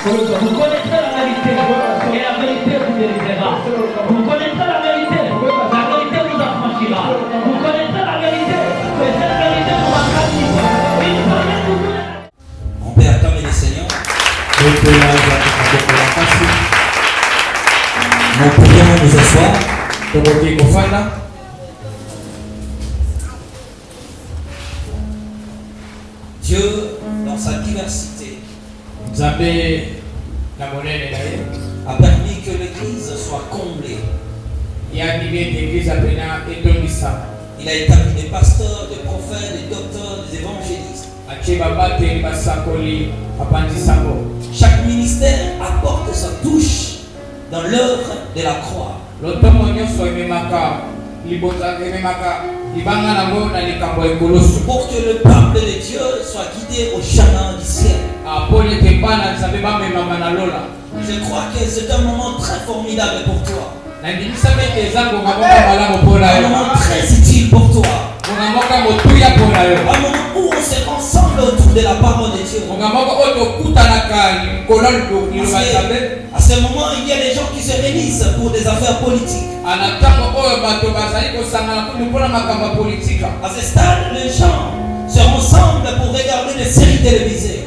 Vous connaîtrez la vérité et la vérité vous délivrera. Vous connaîtrez la vérité vous affranchira. Vous connaîtrez la vérité et cette vérité vous rendra libre. On peut acclamer le Seigneur. Nous pourrions nous asseoir. Dieu, dans sa diversité, a permis que l'Église soit comblée. Il a établi des pasteurs, des prophètes, des docteurs, des évangélistes. Chaque ministère apporte sa touche dans l'œuvre de la croix. Pour que le peuple de Dieu soit guidé au chemin du ciel. Je crois que c'est un moment très formidable pour toi. Un moment très utile pour toi. Un moment où on se rassemble autour de la parole de Dieu. À ce moment, il y a des gens qui se réunissent pour des affaires politiques. À ce stade, les gens se rassemblent pour regarder des séries télévisées.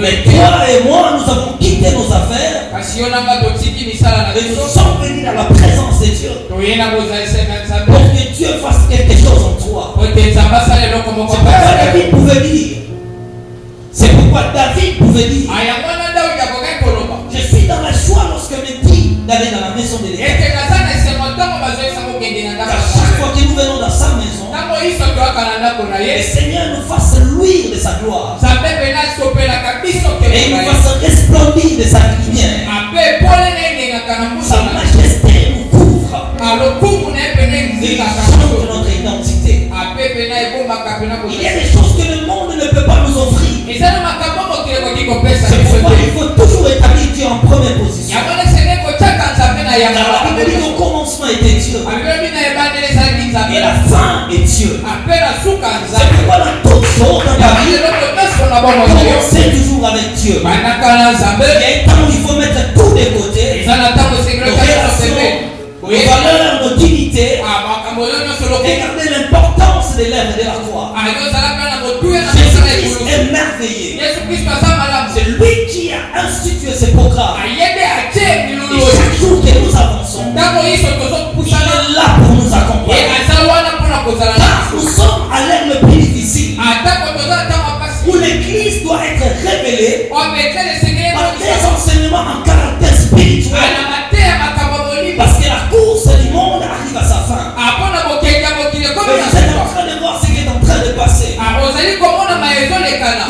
Mais toi et moi, nous avons quitté nos affaires et nous sommes venus dans la présence de Dieu pour que Dieu fasse quelque chose en toi. C'est pourquoi David pouvait dire je suis dans la joie lorsque me dit d'aller dans la maison de l'Éternel. Chaque fois que nous venons dans sa maison, le Seigneur nous fasse luire de sa gloire et il nous fasse resplendir de sa lumière. Sa majesté nous couvre et il change notre identité. Il y a des choses que le monde ne peut pas nous offrir. C'est pourquoi il faut toujours établir Dieu en première position. Car la Bible dit au commencement était Dieu et la fin est Dieu. C'est pourquoi dans toutes choses dans la vie, commencez toujours avec Dieu. Il y a un temps où il faut mettre tout de côté, nos relations, nos valeurs, nos dignités, et garder l'importance de l'œuvre de la croix. Jésus-Christ est merveilleux. C'est lui qui a institué ce programme. Et chaque jour que nous avançons, il est là pour nous accompagner. Car nous sommes à l'ère le plus difficile, où l'Église doit être révélée par des enseignements en caractère spirituel. Parce que la course du monde arrive à sa fin. Et vous êtes en train de voir ce qui est en train de passer.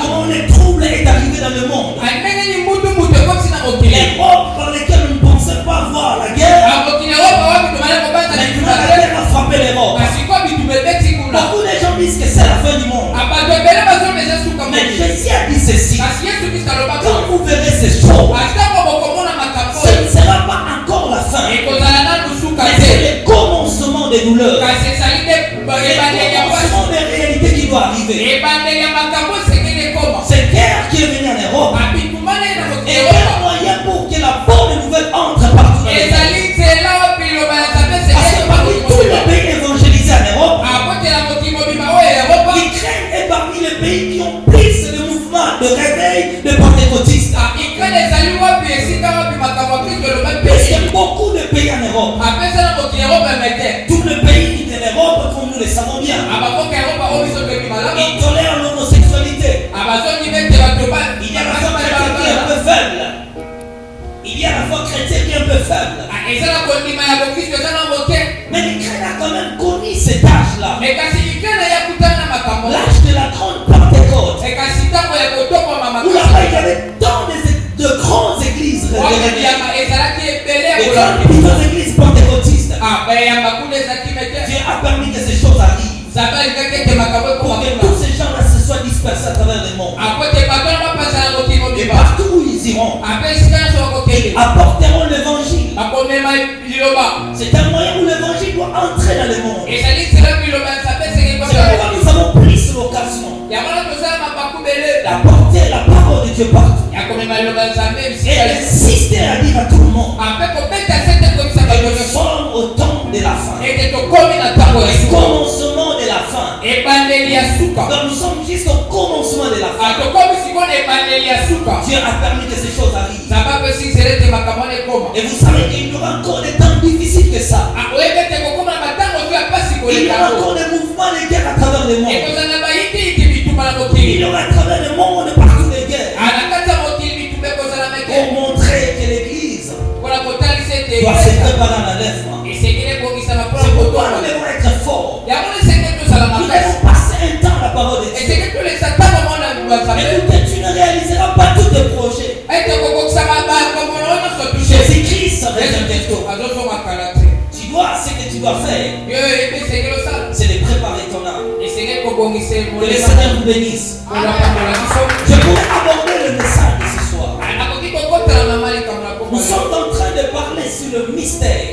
Comment le trouble est arrivé dans le monde. L'Europe par laquelle on ne pensait pas voir la guerre. Maintenant la guerre a frappé l'Europe. Beaucoup de gens disent que c'est la fin du monde. Mais Jésus a dit ceci. Quand vous verrez ces choses, ce ne sera pas encore la fin. Mais c'est le commencement des douleurs. C'est le commencement des réalités qui doit arriver. Cette guerre qui est venue en Europe est un moyen pour que la bonne nouvelle entre partout dans le monde. Parce que parmi tous les pays évangélisés en Europe, l'Ukraine est parmi les pays qui ont plus de mouvements de réveil de pentecôtistes. Parce qu'il y a beaucoup de pays en Europe. Tous les pays de l'Europe, comme nous le savons bien, ils tolèrent l'homosexualité. Il y a la foi chrétienne qui est un peu faible. Il y a la foi chrétienne qui est un peu faible. Mais l'Ukraine a quand même connu cet âge-là. L'âge de la grande Pentecôte. Où là-bas il y avait tant de grandes églises. De grandes églises pentecôtistes. Dieu a permis que ces choses arrivent. Pour que tous ces gens-là se soient dispersés à travers le monde. Et partout où ils iront, ils apporteront l'évangile. C'est un moyen où l'évangile doit entrer dans le monde. C'est pourquoi nous avons pris l'occasion d'apporter la parole de Dieu Et elle insistait à dire à tout le monde que nous sommes au temps de la fin. Le commencement de la fin. Donc nous sommes jusqu'au commencement de la fin. Dieu a permis que ces choses arrivent. Et vous savez qu'il y aura encore des temps difficiles que ça. Il y aura encore des mouvements de guerre à travers le monde. Il y aura à travers le monde partout des guerres. Pour montrer que l'Église doit se préparer à l'enlèvement. C'est pourquoi nous devons être forts. Nous devons passer un temps à la parole de Dieu. Mais tu ne réaliseras pas tous tes projets. Jésus-Christ revient bientôt. Tu dois, ce que tu dois faire, c'est de préparer ton âme. Que le Seigneur vous bénisse. Je pourrais aborder le message de ce soir. Nous sommes en train de parler sur le mystère.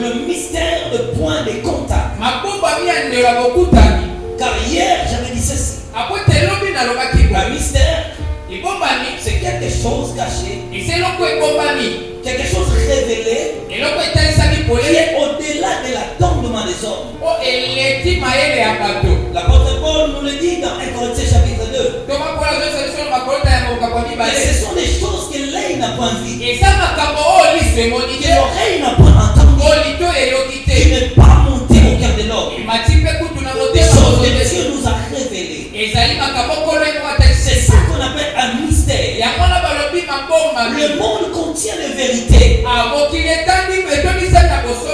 Le mystère de point de contact. Car hier j'avais dit ceci. Le mystère, c'est quelque chose caché, quelque chose révélé, qui est au-delà de l'attendement des hommes. L'apôtre Paul nous le dit dans 1 Corinthiens chapitre 2. Mais ce sont des choses que l'œil n'a point vues, que l'oreille n'a point entendues, qui n'est pas monté au cœur de l'homme. Des choses que Dieu nous a révélées. C'est ça qu'on appelle un mystère. Le monde contient des vérités.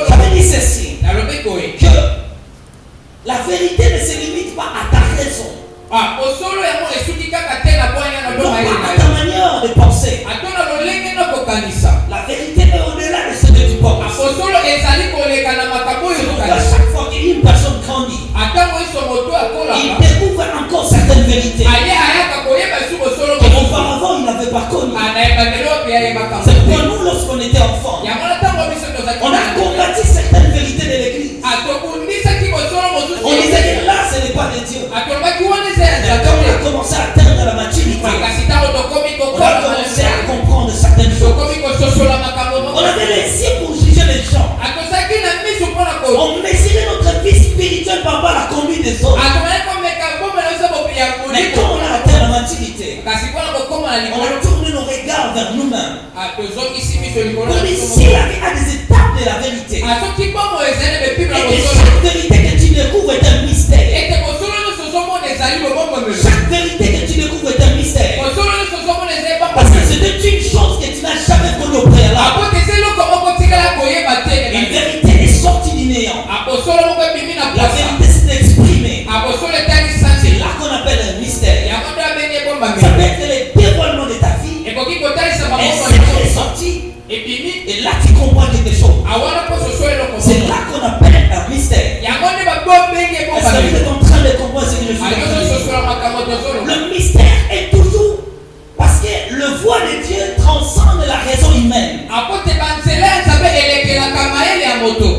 J'avais dit ceci, que la vérité ne se limite pas à ta raison, non pas à ta manière de penser. La vérité est au-delà de ce que tu penses. À chaque fois qu'une personne grandit, il découvre encore certaines vérités qu'auparavant il n'avait pas connues. C'est pourquoi nous, lorsqu'on était enfants, on a combattu certaines vérités de l'Église. On disait que là, ce n'est pas de Dieu. Mais quand on a commencé à atteindre la maturité, on a commencé à comprendre certaines choses. On avait les yeux pour juger les gens. On mesurait notre vie spirituelle par rapport à la conduite des autres. Mais quand on a atteint la maturité, on a tourné nos regards vers nous-mêmes. On dit si la vie a des étapes de la vérité. Et que chaque vérité que tu découvres est un mystère. Chaque vérité que tu découvres est un mystère. Parce que c'est une chose que tu n'as jamais connue au préalable. Une vérité est sortie du néant. La vérité s'est exprimée. C'est là qu'on appelle un mystère. Ça peut être le dévoilement de ta vie. Et c'est est sorti. Et là tu comprends quelque chose. C'est là qu'on appelle un mystère. Est-ce que vous êtes en train de comprendre ce que je suis en train de dire? Le mystère est toujours parce que le voix de Dieu transcende la raison humaine.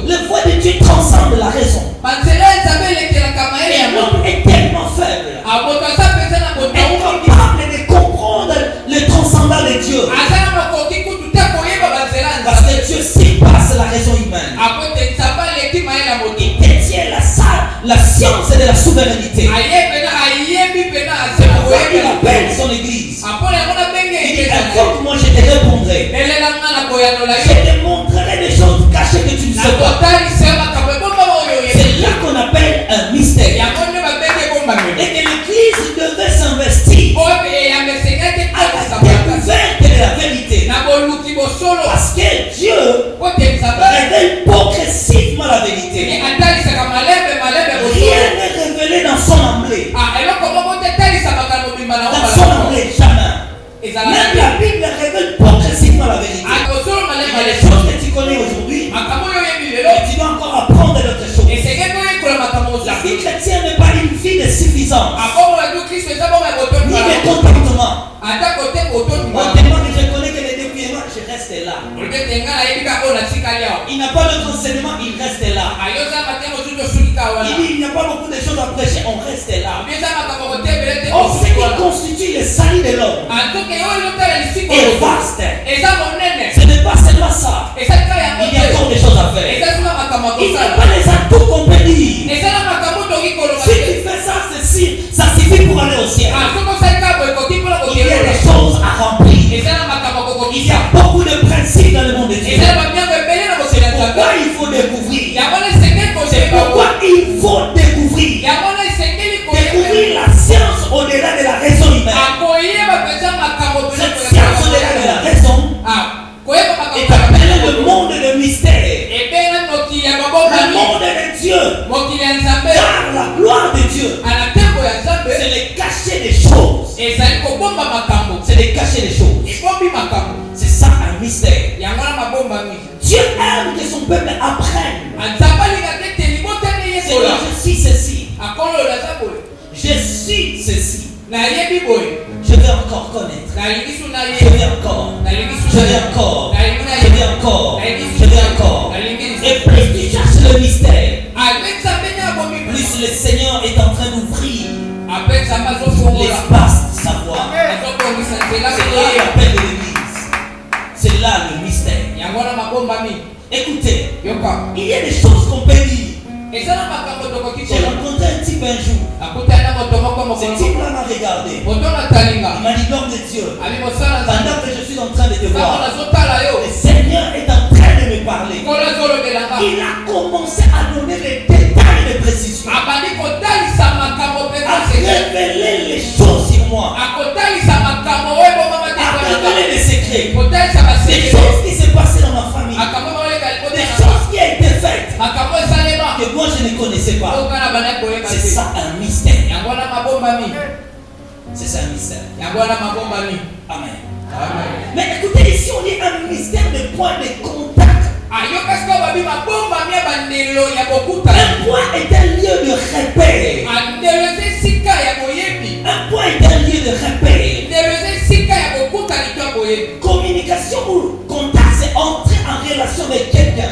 Le voix de Dieu transcende la raison. Et l'homme est tellement faible, incapable de comprendre le transcendant de Dieu. Parce que Dieu surpasse la raison humaine. Il détient la science de la souveraineté. C'est pourquoi il appelle son église. Il dit, invoque-moi, je te répondrai. Je te montrerai des choses cachées que tu ne sais pas. C'est là qu'on appelle un mystère. Et que l'église devait s'investir à la découverte de la vérité. Parce que Dieu révèle progressivement la vérité. Rien n'est révélé dans son emblée. Dans son emblée, jamais. Même la Bible révèle progressivement la vérité. Il y a des choses que tu connais aujourd'hui, mais tu dois encore apprendre d'autres choses. La vie chrétienne n'est pas une vie de suffisance, ni de contentement. On demande, je connais que les dépouillements, je reste là. Il n'a pas d'autre enseignement, il reste là. Il dit, il n'y a pas beaucoup de choses à prêcher, on reste là. On sait qu'il constitue le salut de l'homme est vaste. Ce n'est pas seulement ça. Il y a encore des choses à faire. Il n'y a pas les atouts qu'on peut dire. Si tu fais ça, ça suffit pour aller au ciel. Il y a des choses à remplir. Il y a beaucoup de principes dans le monde de Dieu. Pourquoi il faut découvrir? C'est pourquoi il faut découvrir. Découvrir la science au-delà de la raison humaine. Cette science au-delà de la raison est appelée le monde de mystère. Le monde de Dieu. Car la gloire de Dieu, c'est le cachet des choses. C'est le cachet des choses. C'est ça un mystère. Dieu aime que son peuple apprenne. Seigneur, je suis ceci. Je suis ceci. Je vais encore connaître. Je vais encore. Je vais encore. Je vais encore. Je vais encore. Et plus tu cherches le mystère, plus le Seigneur est en train d'ouvrir l'espace de savoir. C'est là l'appel de l'église. C'est là le mystère. Écoutez, il y a des choses qu'on peut dire. J'ai rencontré un type un jour. Ce type-là m'a regardé. Il m'a dit, l'homme de Dieu, pendant que je suis en train de te voir, le Seigneur est en train de me parler. Il a commencé à donner les détails de précision, à révéler les choses sur moi, à révéler les secrets, des choses qui se passaient dans ma famille, des choses qui ont été faites que moi je ne connaissais pas. C'est ça un mystère. C'est ça un mystère. Amen. Mais écoutez, ici on dit un mystère de point de contact. Un point est un lieu de repère. Un point est un lieu de repère. Communication ou contact, c'est entrer en relation avec quelqu'un.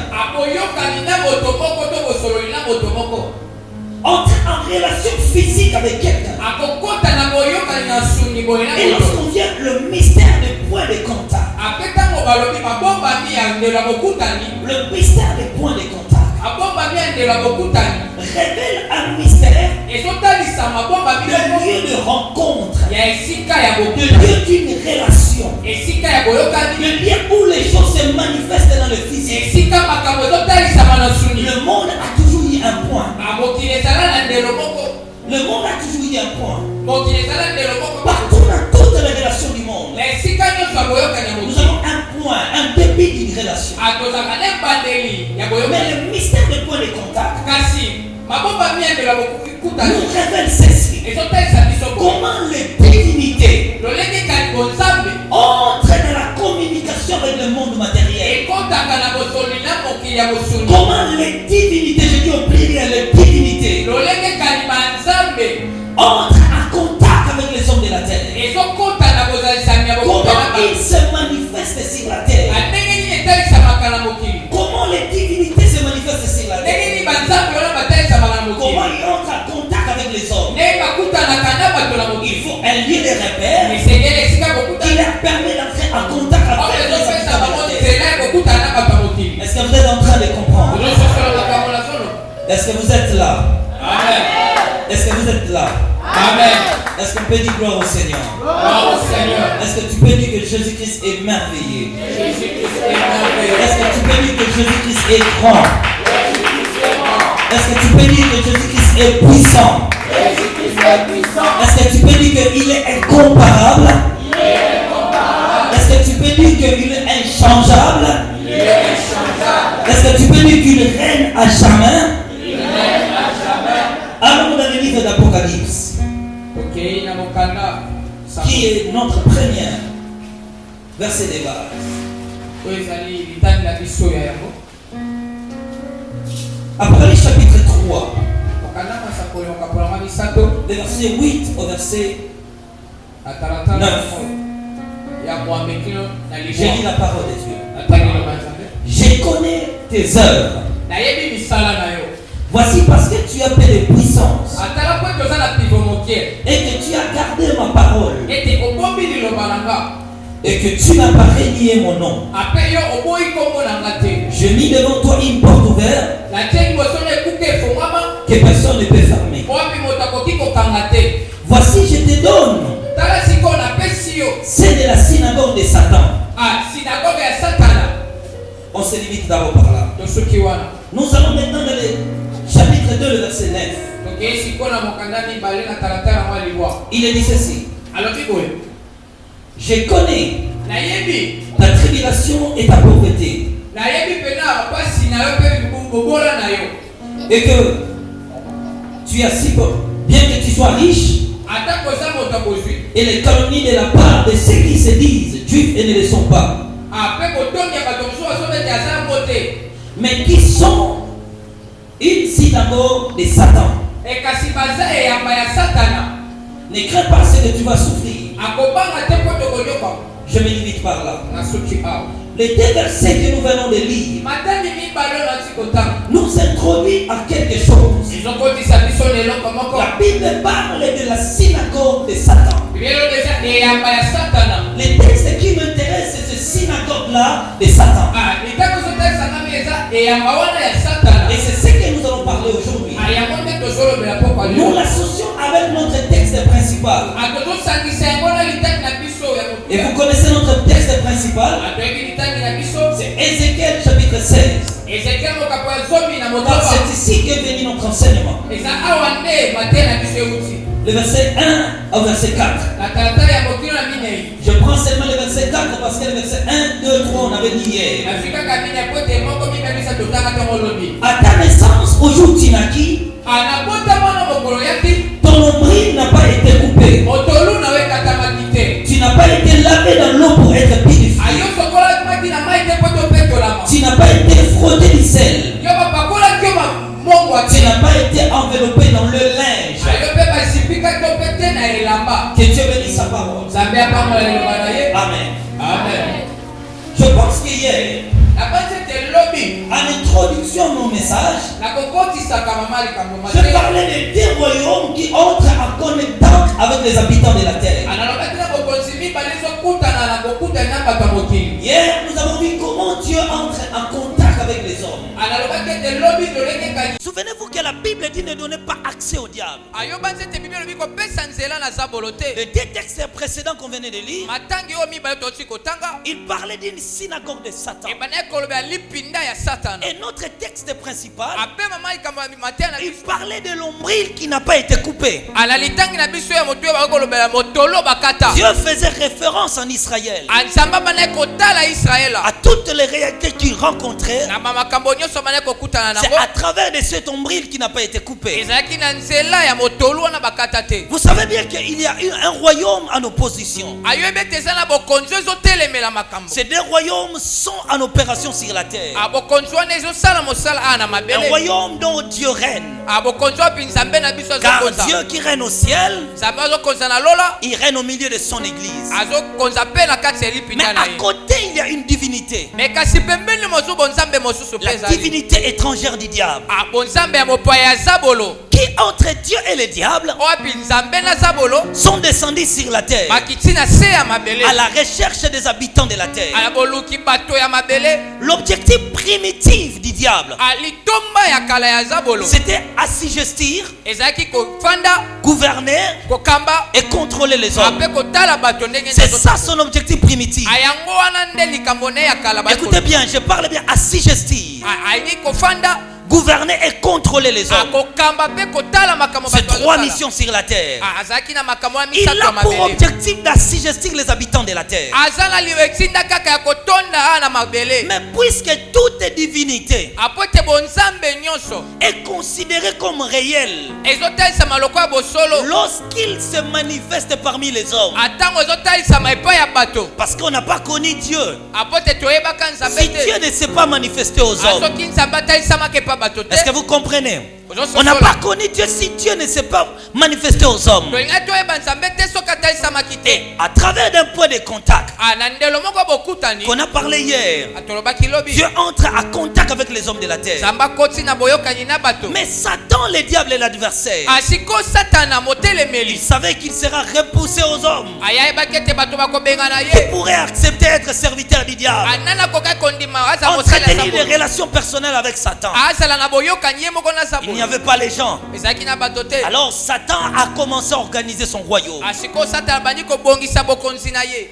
Entrer en relation physique avec quelqu'un. Et lorsqu'on vient le mystère des points de contact, le mystère des points de contact révèle un mystère de lieu de rencontre, de lieu d'une relation, de lieu où les choses se manifestent dans le physique. Le monde a toujours eu un point. Le monde a toujours eu un point. Partout dans toutes les relations du monde, nous avons un point, un début d'une relation. Mais le mystère du point de contact nous révèle ceci. Comment les divinités entrent dans la communication avec le monde matériel. Comment les divinités, je dis au pluriel, les divinités entrent en contact avec les hommes de la terre. Comment ils se manifestent sur la terre. Comment les divinités se manifestent sur la terre. Comment ils entrent en contact avec les hommes. Il faut un lieu de repère qui leur permet d'entrer en contact avec les hommes de la terre. Est-ce que vous êtes en train de comprendre? Est-ce que vous êtes là? Amen. Est-ce que vous êtes là? Amen. Est-ce qu'on peut dire gloire au Seigneur? Gloire au Seigneur. Est-ce que tu peux dire que Jésus-Christ est merveilleux? Jésus-Christ est merveilleux. Est-ce que tu peux dire que Jésus-Christ est grand? Est-ce que tu peux dire que Jésus-Christ est puissant? Jésus-Christ est puissant. Est-ce que tu peux dire qu'il est incomparable? Il est incomparable. Est-ce que tu peux dire qu'il est inchangeable? Il est inchangeable. Est-ce que tu peux dire qu'il règne à jamais? Il règne à jamais. Allons dans le livre d'Apocalypse, qui est notre premier verset de base. Apocalypse chapitre 3, de verset 8 au verset 9. J'ai dit la parole de Dieu. Je connais tes œuvres. Voici parce que tu as fait de puissance et que tu as gardé ma parole. et que tu n'as pas renié mon nom. Je mis devant toi une porte ouverte que personne ne peut fermer. Voici, je te donne. C'est de la synagogue de Satan. On se limite d'abord par là. Nous allons maintenant dans le chapitre 2, le verset 9. Il est dit ceci. Je connais ta tribulation et ta pauvreté. Et que tu as si beau, bien que tu sois riche, et les calomnies de la part de ceux qui se disent juifs et ne le sont pas, mais qui sont une synagogue de Satan. Ne crains pas ce que tu vas souffrir. Je me limite par là. Les deux versets que nous venons de lire nous introduit à quelque chose. La Bible parle de la synagogue de Satan. Les textes qui m'intéressent, c'est cette synagogue-là de Satan. Et c'est ce que nous allons parler aujourd'hui. Nous l'associons avec notre texte principal. Et vous connaissez notre texte principal? C'est Ézéchiel chapitre 16. Car c'est ici qu'est venu notre enseignement. Le verset 1 au verset 4. Je prends seulement le verset 4 parce que le verset 1, 2, 3 on avait dit hier. À ta naissance, au jour où tu naquis, ton nombril n'a pas été coupé. Tu n'as pas été lavé dans l'eau pour être purifié. Tu n'as pas été frotté du sel. Tu n'as pas été enveloppé dans le linge. Que Dieu bénisse sa parole. Amen. Je pense qu'hier, en introduction de mon message, je parlais des deux royaumes qui entrent en contact avec les habitants de la terre. Hier, nous avons vu comment Dieu entre en contact avec les hommes. Souvenez-vous que la Bible dit ne donnez pas accès au diable. Les deux textes précédents qu'on venait de lire, il parlait d'une synagogue de Satan. Et notre texte principal, il parlait de l'ombril qui n'a pas été coupé. Dieu faisait référence en Israël à toutes les réalités qu'il rencontrait. C'est à travers de cet ombril qui n'a pas été coupé. Vous savez bien qu'il y a eu un royaume en opposition. Ces deux royaumes sont en opération sur la terre. Un royaume dont Dieu règne. Car Dieu qui règne au ciel, il règne au milieu de son église. Mais à côté il y a une divinité. La divinité étrangère du diable. Qui entre Dieu et le diable sont descendus sur la terre à la recherche des habitants de la terre. L'objectif primitif du diable, c'était assujettir, gouverner et contrôler les hommes. C'est ça son objectif primitif. Écoutez bien, je parle bien assujettir, gouverner et contrôler les hommes. C'est trois missions sur la terre. Il a pour objectif d'assujettir les habitants de la terre. Mais puisque toute divinité est considérée comme réelle lorsqu'il se manifeste parmi les hommes, parce qu'on n'a pas connu Dieu. Si Dieu ne s'est pas manifesté aux hommes, est-ce que vous comprenez? On n'a pas connu Dieu si Dieu ne s'est pas manifesté aux hommes. Et à travers d'un point de contact qu'on a parlé hier, Dieu entre à contact avec les hommes de la terre. Mais Satan, le diable et l'adversaire, il savait qu'il sera repoussé aux hommes. Il pourrait accepter d'être serviteur du diable. Entretenir des relations personnelles avec Satan. Il n'y avait pas les gens. Alors Satan a commencé à organiser son royaume.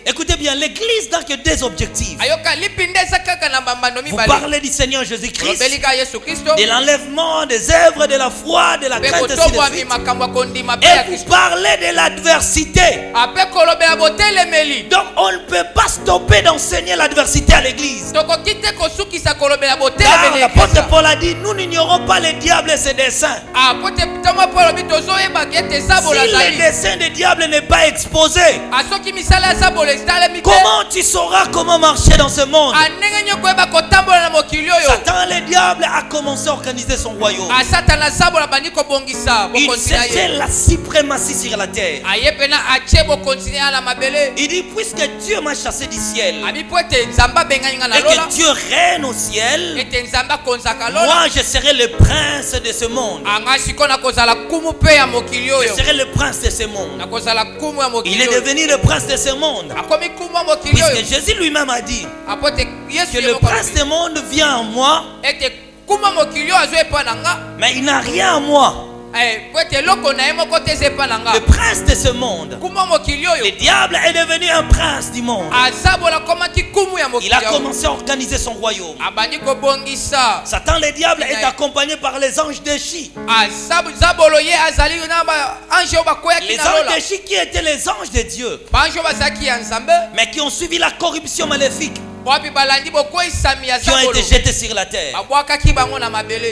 Écoutez bien, l'église n'a que des objectifs. Vous parlez du Seigneur Jésus-Christ, de l'enlèvement des œuvres de la foi, de la crainte, ainsi de suite. Et vous parlez de l'adversité. Donc on ne peut pas stopper d'enseigner l'adversité à l'église. Car l'apôtre Paul a dit, nous n'ignorons pas le diable et ses desseins. Si le dessein du diable n'est pas exposé, comment tu sauras comment marcher dans ce monde? Satan, le diable, a commencé à organiser son royaume. Il cherchait la suprématie sur la terre. Il dit, puisque Dieu m'a chassé du ciel et que Dieu règne au ciel, moi je serai le prince de ce monde. Je serai le prince de ce monde. Il est devenu le prince de ce monde, puisque Jésus lui-même a dit que le prince du monde vient en moi, mais il n'a rien en moi. Le prince de ce monde, le diable est devenu un prince du monde. Il a commencé à organiser son royaume. Satan, le diable, est accompagné par les anges déchus. Les anges déchus qui étaient les anges de Dieu, mais qui ont suivi la corruption maléfique, qui ont été jetés sur la terre.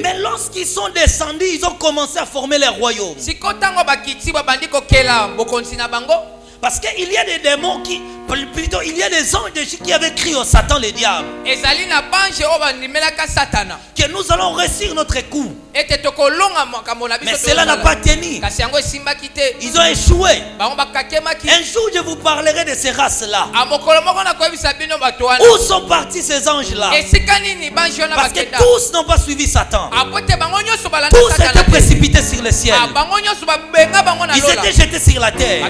Mais lorsqu'ils sont descendus, ils ont commencé à former les royaumes. Parce qu'il y a des démons qui, plutôt il y a des anges qui avaient crié au Satan, le diable, que nous allons réussir notre coup. Mais cela n'a pas tenu. Ils ont échoué. Un jour je vous parlerai de ces races-là. Où sont partis ces anges-là? Parce que tous n'ont pas suivi Satan. Tous étaient précipités sur le ciel. Ils étaient jetés sur la terre.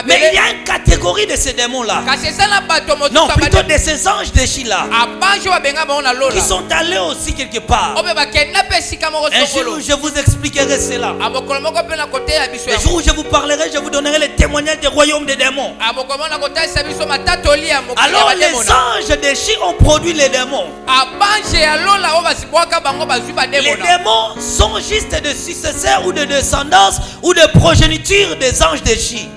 Mais il y a une catégorie de ces démons-là, non, plutôt de ces anges déchus-là, qui sont allés aussi quelque part. Un jour je vous expliquerai cela. Le jour où je vous parlerai, je vous donnerai les témoignages du royaume des démons. Alors les anges déchus ont produit les démons. Les démons sont juste des successeurs ou de descendance ou de progéniture des anges déchus.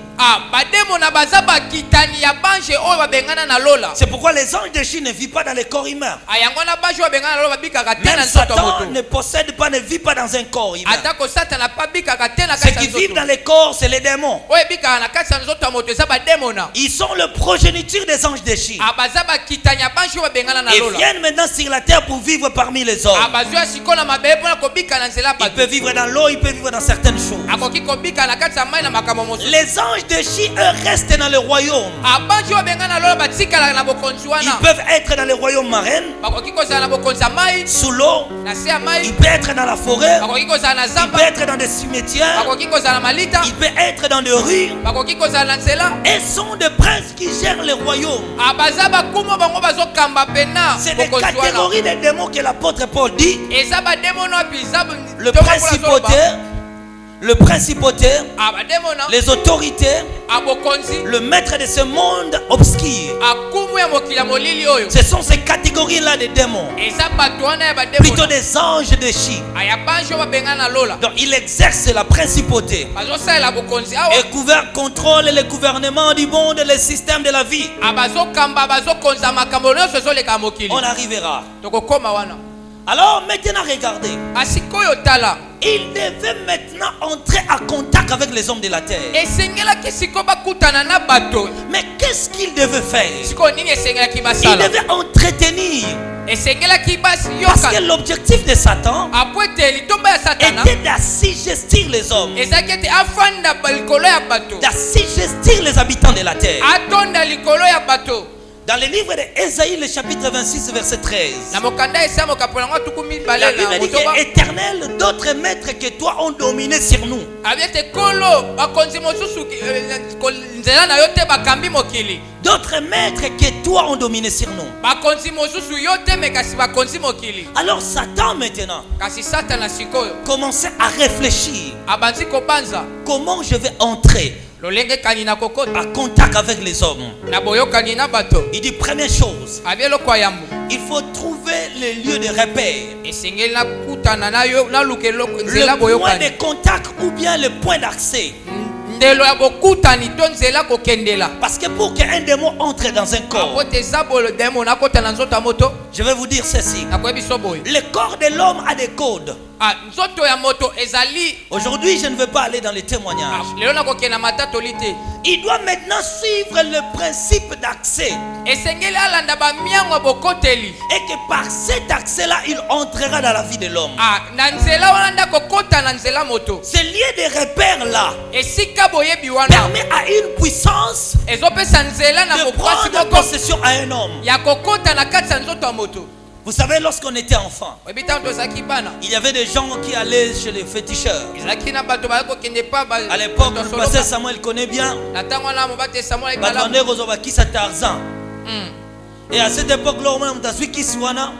C'est pourquoi les anges déchus ne vivent pas dans les corps humains. Même Satan ne possède pas, ne vit pas dans un corps humain. Ceux qui vivent dans les corps, c'est les démons. Ils sont le progéniture des anges déchus. Ils viennent maintenant sur la terre pour vivre parmi les hommes. Ils peuvent vivre dans l'eau, ils peuvent vivre dans certaines choses. Les anges déchus, eux, restent dans le royaume. Ils peuvent être dans le royaume marin, sous l'eau, ils peuvent être dans la forêt, ils peuvent être dans des cimetières, ils peuvent être dans des rues. Et sont des princes qui gèrent le royaume. C'est des catégories de démons que l'apôtre Paul dit. Le principauté, les autorités, le maître de ce monde obscur. Ce sont ces catégories-là de démons, plutôt des anges déchus. Donc il exerce la principauté et contrôle le gouvernement du monde et le système de la vie. On arrivera. Alors maintenant regardez, il devait maintenant entrer en contact avec les hommes de la terre. Mais quel qu'est-ce qu'il devait faire? sikoyo nini esengelaki Il basala devait entretenir. esengelaki Parce bayoka que l'objectif de Satan apo ete litomba ya satana était d'assujettir les hommes, ezalaki ete afanda likolo ya bato d'assujettir les habitants de la terre. atonda likolo ya bato. Dans le livre d'Ésaïe, le chapitre 26, verset 13, na mokanda esa mokapola ngo tuku mibale la na Bible dit motoba que Éternel, d'autres maîtres que toi ont dominé sur nous. abi ete kolo bakonzi mosusu nzela na yo te bakambi mokili D'autres maîtres que toi ont dominé sur nous. bakonzi mosusu yo te me kasi bakonzi mokili. Alors Satan maintenant Kasi satana sikoyo commençait à réfléchir. abanzi kobanza Comment je vais entrer lolenge kani na kokota en contact avec les hommes? na boyokani na bato. Il dit première chose, abi eloko ya yambo il faut trouver les lieux de repère. esengeli nakutana na yo naluka nzela Le point boyokani de contact ou bien le point d'accès. ndelo ya bokutani to nzela kokendela. Parce que pour qu'un démon entre dans un corps, apo te eza bolo demo nakota na nzoto ya moto je vais vous dire ceci. nakoyebi so boye Le corps de l'homme a des codes. nzoto ya moto ezali Aujourd'hui, je ne veux pas aller dans les témoignages. lelo nakokenda matatoli te. Il doit maintenant suivre le principe d'accès. esengeli alanda bamiango ya bokoteli Et que par cet accès-là, il entrera dans la vie de l'homme. na nzela wana nda kokota na nzela moto. Ce lieu de repère-là esika boyebi wana permet à une puissance ezopesa nzela na de bokwasi prendre moko possession à un homme. ya kokota na kati ya nzoto ya moto. Vous savez, lorsqu'on était enfant, oyebi ntango tozalaki bana il y avait des gens qui allaient chez les féticheurs. ezalaki na bato bazali kokende pa À l'époque, le pasteur Samuel connaît bien. na ntango wana mobate samuel Batondé Rozobakisa Tarzan. Et à cette époque-là, on a dit Kisiwana.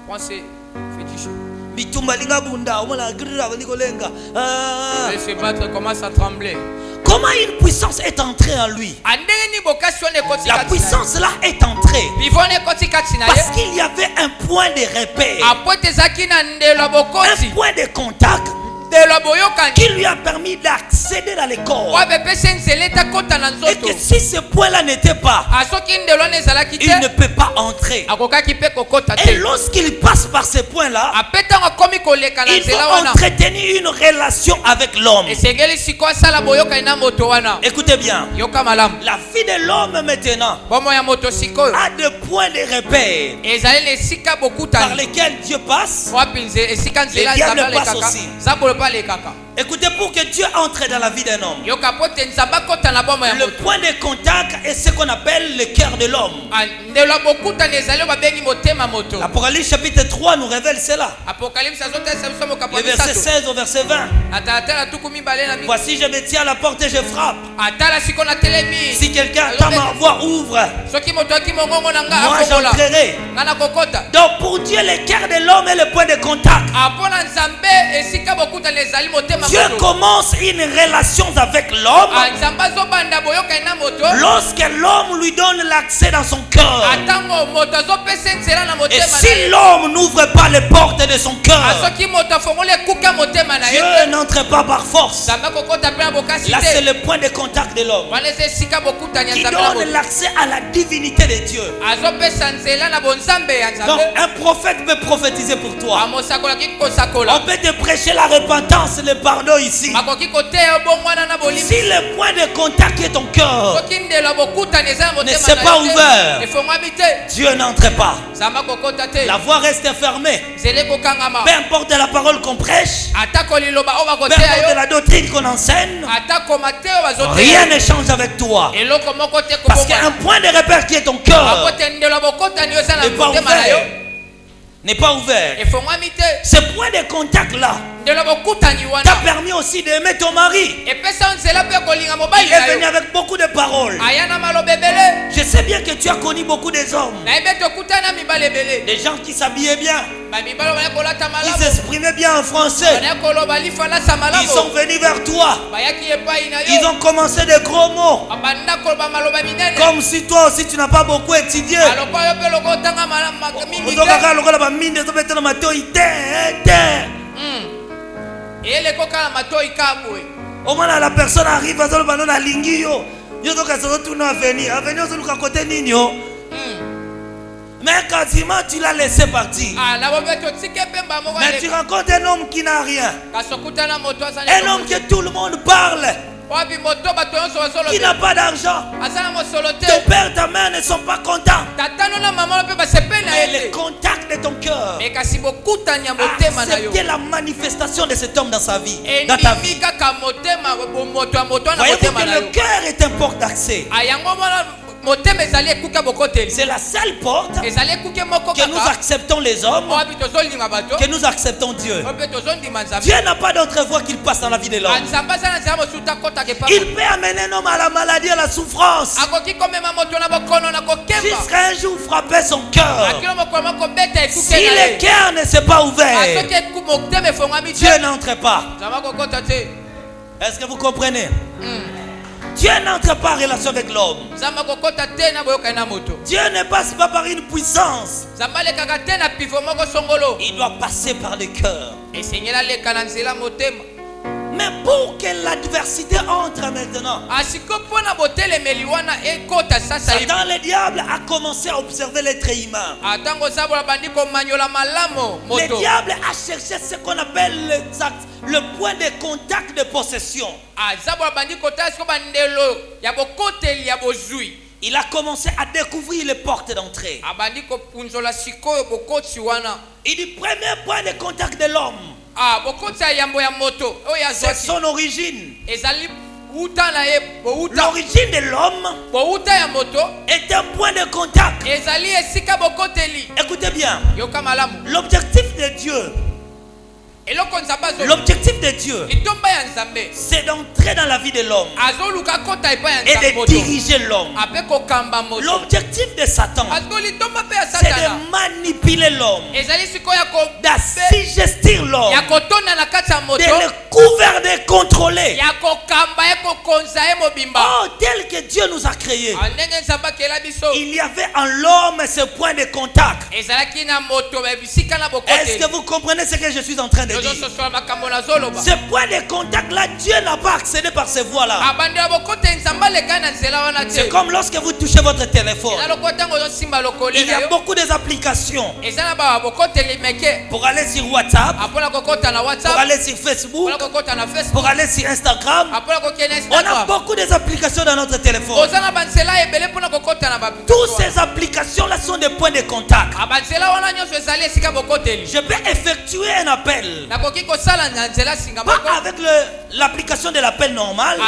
pensez fétiche Bitumba linga bunda, on a grira venikolenga. se battre commence à trembler. Comment une puissance est entrée en lui? andenge ni bokasi wana ekoti La kati na ye. puissance là est entrée bivona ekoti kati na parce ye qu'il y avait un point de repère, apo ete ezalaki na ndelo ya bokonzi un point de contact ndelo ya boyokani qui lui a permis d'accéder dans les corps. oyo bepesa nzela etakota na Et nzoto. que si ce point-là n'était pas, soki ndelo wana ezalaki il ne te peut pas entrer. akokaki mpe kokota Et te. lorsqu'il passe par ce point-là, ape ntango akomi koleka na il faut nzela wana entretenir une relation avec l'homme. esengeli siko asala boyokani na moto wana. Écoutez bien, yoka malamu la vie de l'homme maintenant bomoi ya moto sikoyo a des points de repère ezali na esika par bokutani lesquels Dieu passe. wapi esika nzela Le diable nzambe passe alekaka aussi. nzambe mpe alekaka. Écoutez, pour que Dieu entre dans la vie d'un homme, yoka po te nzambe akota na bomoi ya le moto. point de contact est ce qu'on appelle le cœur de l'homme. ndelo ya bokutani ezali oyo babengi motema moto. L'Apocalypse chapitre 3 nous révèle cela. apocalypse azotalisa biso mokapo Le verset 16 au verset 20. atalatala tuku mibale na Voici, je me tiens à la porte et je frappe. atala siko na telemi. Si quelqu'un entend ma voix, ouvre. soki moto aki mongongo na nga Moi, akokola j'entrerai. nga na kokota. Donc, pour Dieu, le cœur de l'homme est le point de contact. apo na nzambe esika bokutani ezali motema Dieu moto. commence une relation avec l'homme nzambe azobanda boyokani na moto lorsque l'homme lui donne l'accès dans son cœur. atango moto azopesa nzela na Et motema na si ye. l'homme n'ouvre pas les portes de son cœur, soki moto afongoli ekuka motema na ye Dieu n'entre pas par force. nzambe akokota mpe na bokasi Là, c'est te. le point de contact de l'homme wana eza esika bokutani ya qui nzambe na donne moto l'accès à la divinité de Dieu. azopesa nzela na bonzambe ya Donc, nzambe. un prophète peut prophétiser pour toi. amosakolaki On kosakola peut te prêcher la repentance, le pardon ici. bakoki koteya bongwana na bolimi. Si le point de contact est ton cœur, soki ndelo ya bokutani eza na ne motema s'est pas ouvert, efongwami te Dieu n'entre pas. nzambe akokota te. La voie reste fermée. nzela ekokangama Peu importe la parole qu'on prêche, atako liloba oyo peu bakoteya importe yo la doctrine qu'on enseigne, atako mate oyo bazoteya rien ne change avec toi. eloko moko te Parce qu'un point de repère qui est ton cœur akote ndelo ya bokotani oyo eza na n'est pas motema na yo ouvert. N'est pas ouvert. efongwami te. Ce point de contact-là ndelo ya bokutani t'a wana permis aussi d'aimer ton mari. epesa nzela mpe kolinga Il mobali est na venu yo avec beaucoup de paroles. aya na maloba ebele. Je sais bien que tu as connu beaucoup des hommes. nayebi tokutana na mibale ebele Des gens qui s'habillaient bien. bamibale baya kolata Ils malamu s'exprimaient bien en français. baya koloba lifalasa Ils sont malamu venus vers toi. bayaki epai na Ils yo ont commencé des gros mots. babanda koloba maloba minene Comme si toi aussi tu n'as pas beaucoup étudié. aloko yo mpe loko otanga mingi te. Ozokaka lokola baminde ezobetela matoi te. eyeleko kala matoi ka boye Omona la personne arrive azoloba no nalingi yo. Yo tokasa ozotuna avenir. Avenir ozoluka kote nini yo. Mais quasiment tu l'as laissé partir. na bobe totike mpe mba moko Mais tu rencontres un homme qui n'a rien. kasi okutana moto Un homme que tout le monde parle. qui n'a pas d'argent. Ton père, ta mère ne sont pas contents. Mais le contact de ton cœur, accepter la manifestation de cet homme dans sa vie, dans ta vie. Voyez-vous que le cœur est un porte d'accès. C'est la seule porte que nous acceptons les hommes, que nous acceptons Dieu. Dieu n'a pas d'autre voie qu'il passe dans la vie de l'homme. Il peut amener un homme à la maladie, à la souffrance, jusqu'à un jour frapper son cœur. Si le cœur ne s'est pas ouvert, Dieu n'entre pas. Est-ce que vous comprenez? Dieu n'entre pas en relation avec l'homme. Dieu ne passe pas par une puissance. Il doit passer par le cœur. Mais pour que l'adversité entre maintenant, Satan, le diable, a commencé à observer l'être humain. Le diable a cherché ce qu'on appelle le point de contact de possession. Il a commencé à découvrir les portes d'entrée. Il dit, premier point de contact de l'homme, c'est son origine. L'origine de l'homme est un point de contact. Écoutez bien, l'objectif de Dieu, c'est d'entrer dans la vie de l'homme et de diriger l'homme. L'objectif de Satan, c'est de manipuler l'homme, d'assujettir l'homme, de le couvrir, de contrôler. Oh, tel que Dieu nous a créés, il y avait en l'homme ce point de contact. Est-ce que vous comprenez ce que je suis en train de dire? Ce point de contact là, Dieu n'a pas accédé par ces voies là. C'est comme lorsque vous touchez votre téléphone, il y a beaucoup d'applications pour aller sur WhatsApp, pour aller sur Facebook, pour aller sur Instagram. On a beaucoup d'applications dans notre téléphone. Toutes ces applications là sont des points de contact. Je peux effectuer un appel, pas avec l'application de l'appel normal,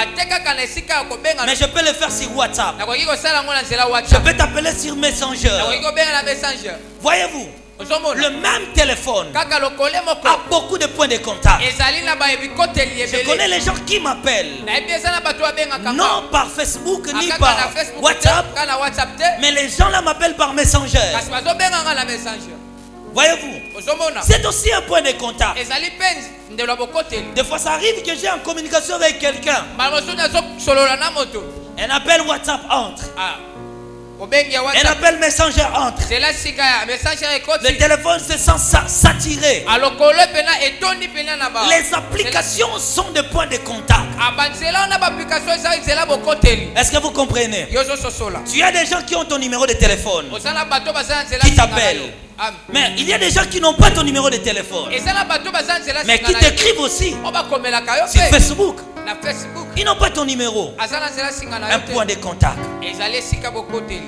mais je peux le faire sur WhatsApp. Je peux t'appeler sur Messenger. Voyez-vous, le même téléphone a beaucoup de points de contact. Je connais les gens qui m'appellent, non par Facebook ni par WhatsApp, mais les gens là m'appellent par Messenger. Voyez-vous, c'est aussi un point de contact. Des fois ça arrive que j'ai en communication avec quelqu'un, un appel WhatsApp entre, un appel Messenger entre, le téléphone se sent saturé. Les applications sont des points de contact. Est-ce que vous comprenez? Tu as des gens qui ont ton numéro de téléphone, qui t'appellent. Mais il y a des gens qui n'ont pas ton numéro de téléphone, mais qui t'écrivent aussi sur Facebook. Ils n'ont pas ton numéro. Un point de contact.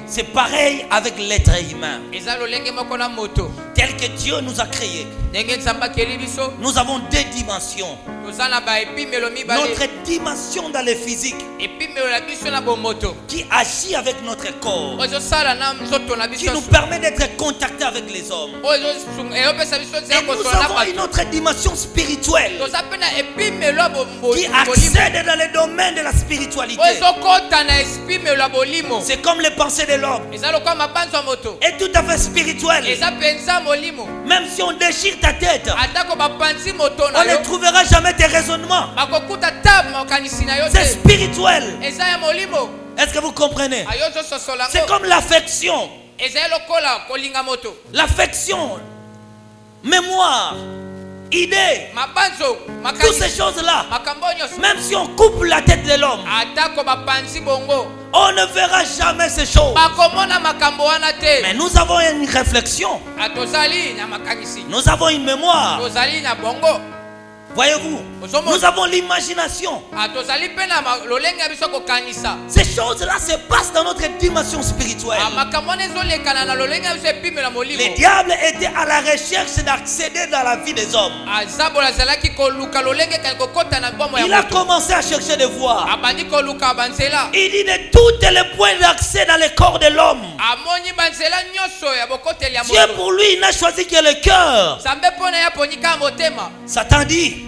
C'est pareil avec l'être humain. Tel que Dieu nous a créés, nous avons deux dimensions. Notre dimension dans le physique, qui agit avec notre corps, qui nous permet d'être contactés avec les hommes. Et nous avons une autre dimension spirituelle, qui accède dans le domaine de la spiritualité. C'est comme les pensées de l'homme, et tout à fait spirituel. Même si on déchire ta tête, on ne trouvera jamais tes raisonnements. C'est spirituel. Est-ce que vous comprenez? C'est comme l'affection. L'affection, mémoire, idée, toutes ces choses-là, même si on coupe la tête de l'homme, on ne verra jamais ces choses. Mais nous avons une réflexion, nous avons une mémoire. Voyez-vous, nous avons l'imagination. Ces choses-là se passent dans notre dimension spirituelle. Le diable était à la recherche d'accéder dans la vie des hommes. Il a commencé à chercher de voir. Il dit de tous les points d'accès dans le corps de l'homme. Dieu pour lui, il n'a choisi que le cœur. Satan dit,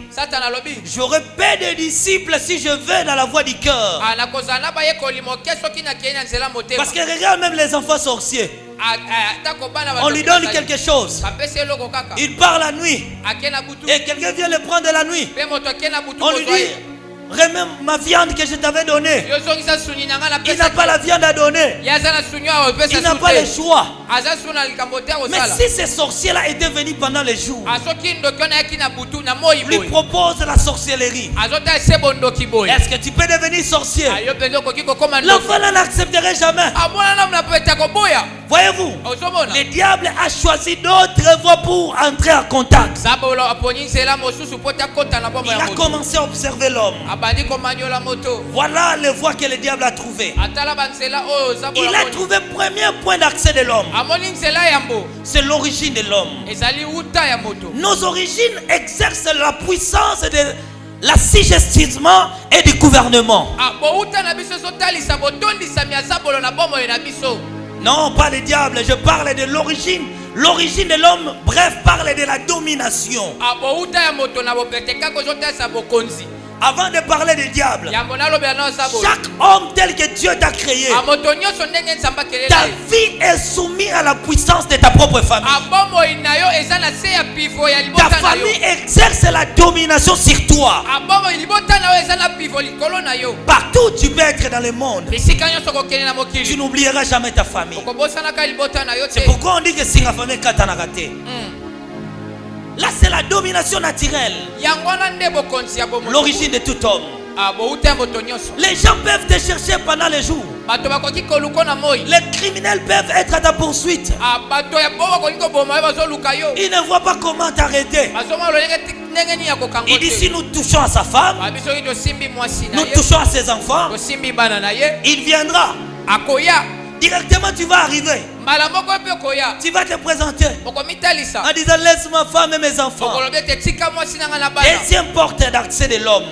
j'aurais peu de disciples si je vais dans la voie du cœur. Parce que regarde même les enfants sorciers. On lui donne quelque chose. Il part la nuit. Et quelqu'un vient le prendre la nuit. On lui dit, remets ma viande que je t'avais donnée. Il n'a pas la viande à donner. Il n'a pas le choix. Mais si ces sorciers-là étaient venus pendant les jours, lui propose la sorcellerie. Est-ce que tu peux devenir sorcier? L'enfant n'accepterait jamais. Voyez-vous, le diable a choisi d'autres voies pour entrer en contact. Il a commencé à observer l'homme. Voilà les voies que le diable a trouvées. Il a trouvé le premier point d'accès de l'homme. C'est l'origine de l'homme. Nos origines exercent la puissance de l'assujettissement et du gouvernement. Non, pas le diable, je parle de l'origine. L'origine de l'homme, bref, parle de la domination. Avant de parler du diable, chaque homme tel que Dieu t'a créé, ta vie est soumise à la puissance de ta propre famille. Ta famille exerce la domination sur toi. Partout où tu peux être dans le monde, tu n'oublieras jamais ta famille. C'est pourquoi on dit que si la famille est raté. Là, c'est la domination naturelle. L'origine de tout homme. Les gens peuvent te chercher pendant les jours. Les criminels peuvent être à ta poursuite. Ils ne voient pas comment t'arrêter. Il dit si nous touchons à sa femme, nous touchons à ses enfants, il viendra. Directement tu vas arriver. Tu vas te présenter en disant laisse ma femme et mes enfants. Deuxième porte d'accès de l'homme,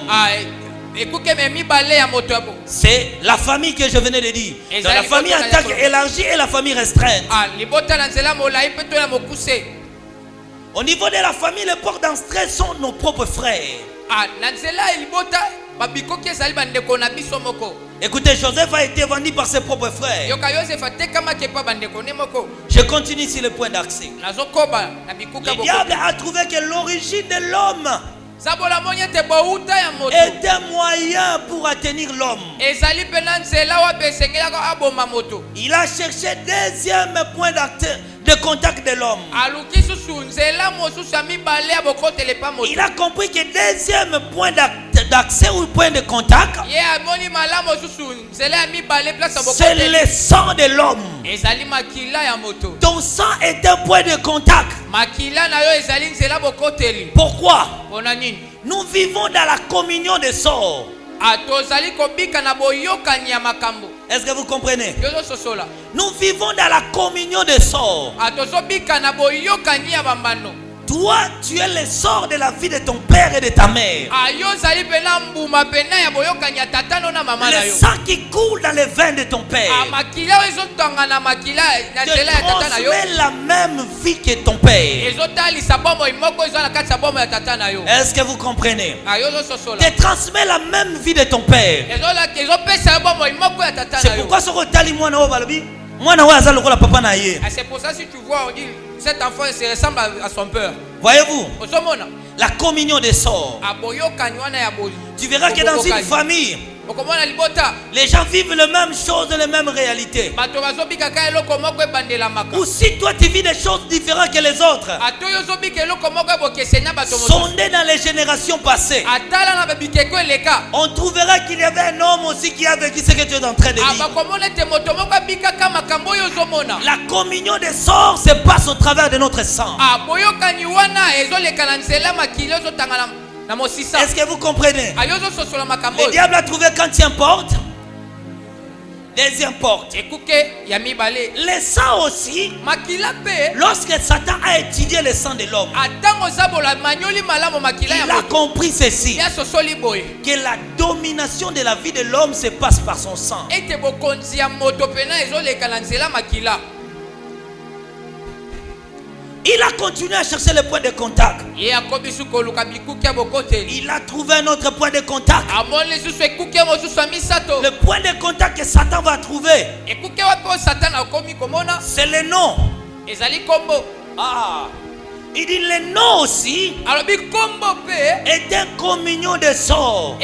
c'est la famille que je venais de dire. Dans la famille en tant qu'élargie et la famille restreinte. Au niveau de la famille, les portes d'entrée sont nos propres frères. Écoutez, Joseph a été vendu par ses propres frères. Je continue sur le point d'accès. Le diable a trouvé que l'origine de l'homme est un moyen pour atteindre l'homme. Il a cherché deuxième point de contact de l'homme. Il a compris que deuxième point d'accès ou point de contact, c'est le sang de l'homme. Ton sang est un point de contact. Pourquoi? Nous vivons dans la communion des sorts. Est-ce que vous comprenez? Nous vivons dans la communion des sorts. Toi, tu es le sort de la vie de ton père et de ta mère. Le sang qui coule dans les veines de ton père te transmet la même vie que ton père. Est-ce que vous comprenez? Te transmet la même vie de ton père. C'est pourquoi ce retali mwana o balobi mwana wa azalo kola papa na ye. C'est pour ça si tu vois on dit cet enfant se ressemble à son père. Voyez-vous? La communion des sorts. Tu verras que dans une famille, les gens vivent les mêmes choses, les mêmes réalités. Ou si toi tu vis des choses différentes que les autres, sondez dans les générations passées, on trouvera qu'il y avait un homme aussi qui a vécu ce que tu es en train de vivre. La communion des sorts se passe au travers de notre sang. Est-ce que vous comprenez? Le diable a trouvé quantième porte, deuxième porte. Les sangs aussi, lorsque Satan a étudié le sang de l'homme, il a compris ceci, que la domination de la vie de l'homme se passe par son sang. Il a continué à chercher le point de contact. Il a trouvé un autre point de contact. Le point de contact que Satan va trouver, c'est le nom. Il dit le nom aussi est un communion de sort.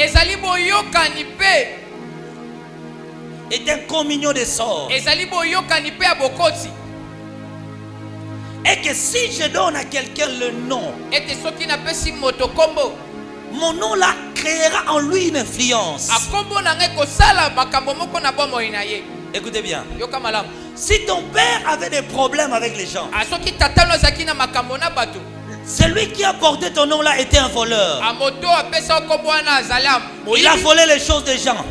Est un communion de sort. Et que si je donne à quelqu'un le nom, mon nom là créera en lui une influence. Écoutez bien. Si ton père avait des problèmes avec les gens, celui qui a porté ton nom là était un voleur. Il a volé les choses des gens.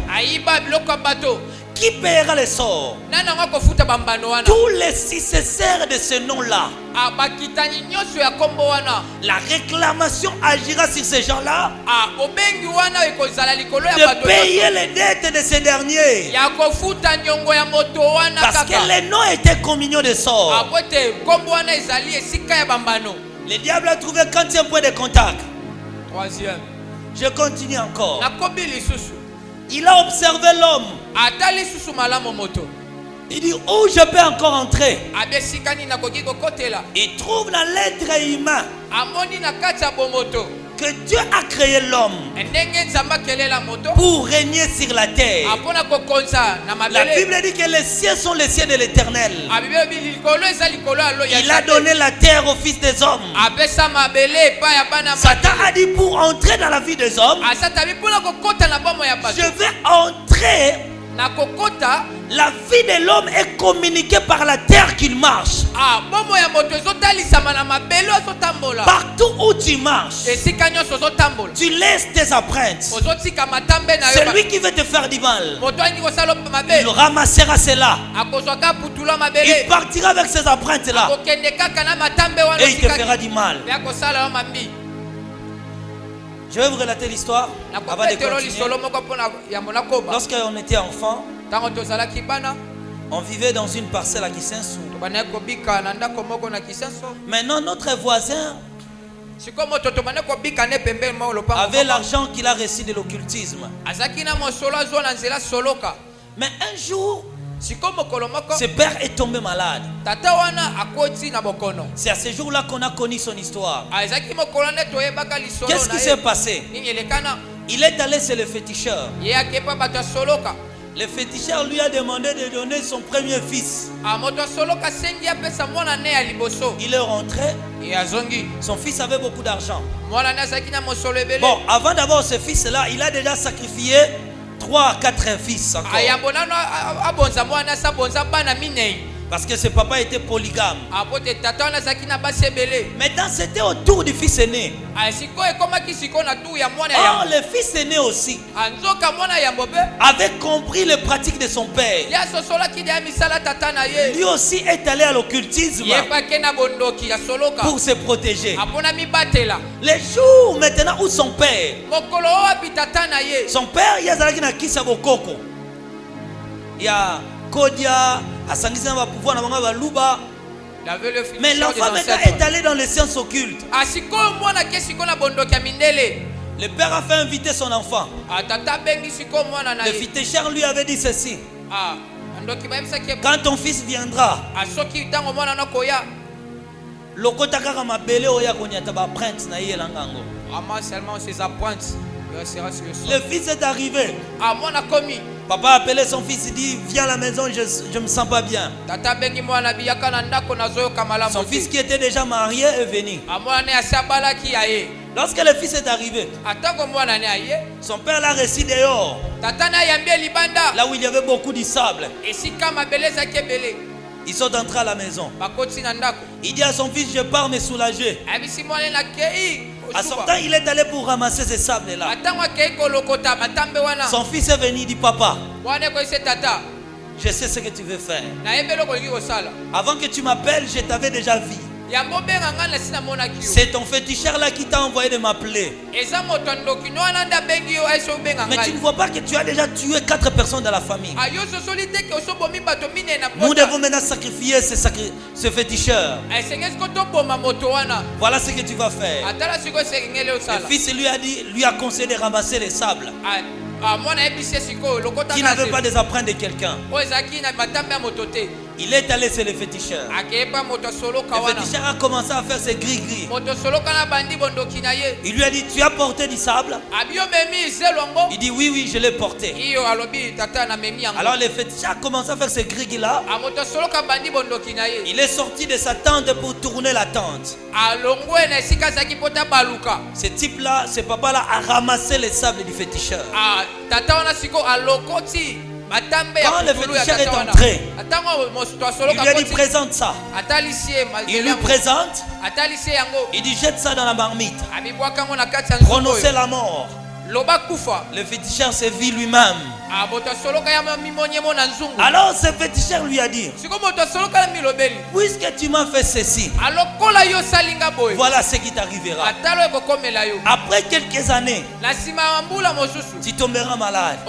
Qui paiera les sorts? Tous les successeurs de ce nom-là. La réclamation agira sur ces gens-là de payer les dettes de ces derniers. Parce que le nom était communion de sorts. Le diable a trouvé quantième point de contact. Troisième. Je continue encore. Il a observé l'homme. Il dit où je peux encore entrer. Il trouve dans l'être humain que Dieu a créé l'homme pour régner sur la terre. La Bible dit que les cieux sont les cieux de l'Éternel. Il a donné la terre aux fils des hommes. Satan a dit pour entrer dans la vie des hommes, je vais entrer. La vie de l'homme est communiquée par la terre qu'il marche. Partout où tu marches, tu laisses tes empreintes. Celui qui veut te faire du mal, il ramassera cela. Il partira avec ses empreintes là et il te fera du mal. Je vais vous relater l'histoire avant de continuer. Lorsqu'on était enfant, on vivait dans une parcelle à Kisensu. Maintenant, notre voisin avait l'argent qu'il a reçu de l'occultisme. Mais un jour, ce père est tombé malade. C'est à ce jour-là qu'on a connu son histoire. Qu'est-ce qui s'est passé? Il est allé chez le féticheur. Le féticheur lui a demandé de donner son premier fils. Il est rentré. Son fils avait beaucoup d'argent. Bon, avant d'avoir ce fils-là, il a déjà sacrifié 3 à 4 fils encore. Parce que ce papa était polygame. Maintenant, c'était au tour du fils aîné. Or, le fils aîné aussi avait compris les pratiques de son père. Lui aussi est allé à l'occultisme pour se protéger. Les jours maintenant où son père, il y a il y a Kodia, mais l'enfant est allé dans les sciences occultes. Le père a fait inviter son enfant. Le féticheur lui avait dit ceci: quand ton fils viendra, le fils est arrivé. Papa a appelé son fils, il dit viens à la maison, je me sens pas bien. Son fils qui était déjà marié est venu. Lorsque le fils est arrivé, son père l'a reçu dehors, là où il y avait beaucoup de sable. Ils sont entrés à la maison. Il dit à son fils, je pars me soulager. À son temps, il est allé pour ramasser ces sables-là. Son fils est venu, il dit, papa, je sais ce que tu veux faire. Avant que tu m'appelles, je t'avais déjà vu. C'est ton féticheur là qui t'a envoyé de m'appeler. Mais tu ne vois pas que tu as déjà tué 4 personnes dans la famille. Nous devons maintenant sacrifier ce féticheur. Voilà ce que tu vas faire. Le fils lui a conseillé de ramasser les sables. Qui n'avait pas des empreintes de quelqu'un. Il est allé chez le féticheur. Le féticheur a commencé à faire ses gris-gris. Il lui a dit, tu as porté du sable? Il dit, oui, oui, je l'ai porté. Alors le féticheur a commencé à faire ses gris-gris là. Il est sorti de sa tente pour tourner la tente. Ce type-là, ce papa-là a ramassé les sables du féticheur. Quand le féticheur est entré, il lui a dit, présente ça. Il lui présente. Il dit, jette ça dans la marmite. Prononcez la mort. Le féticheur s'est vu lui-même. Alors ce féticheur lui a dit, puisque tu m'as fait ceci, voilà ce qui t'arrivera. Après quelques années, tu tomberas malade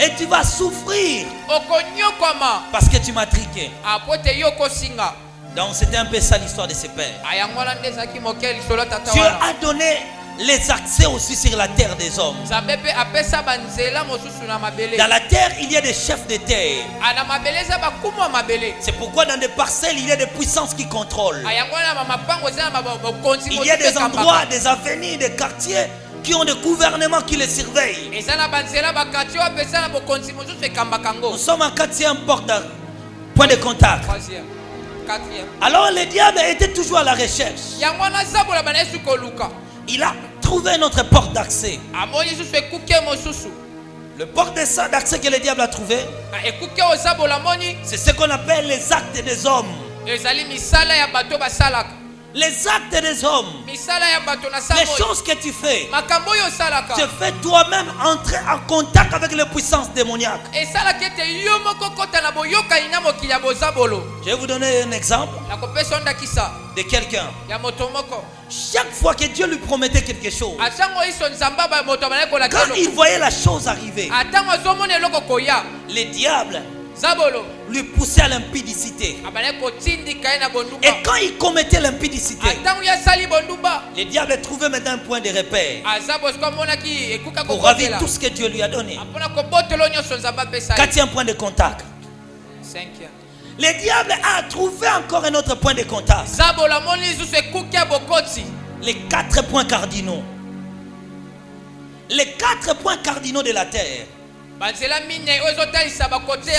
et tu vas souffrir parce que tu m'as triqué. Donc c'était un peu ça l'histoire de ses pères. Dieu a donné les accès aussi sur la terre des hommes. Dans la terre, il y a des chefs de terre. C'est pourquoi dans des parcelles, il y a des puissances qui contrôlent. Il y a des endroits, des avenirs, des quartiers qui ont des gouvernements qui les surveillent. Nous sommes en 4e point de contact. Alors le diable était toujours à la recherche. Il a trouvé notre porte d'accès. Le porte d'accès que le diable a trouvé, c'est ce qu'on appelle les actes des hommes. Les actes des hommes, les choses que tu fais, tu fais toi-même entrer en contact avec les puissances démoniaques. Je vais vous donner un exemple de quelqu'un. Chaque fois que Dieu lui promettait quelque chose, quand il voyait la chose arriver, le diable lui poussait à l'impudicité. Et quand il commettait l'impudicité, le diable trouvait maintenant un point de repère pour ravir tout ce que Dieu lui a donné. 4e point de contact. Le diable a trouvé encore un autre point de contact. Les 4 points cardinaux. Les 4 points cardinaux de la terre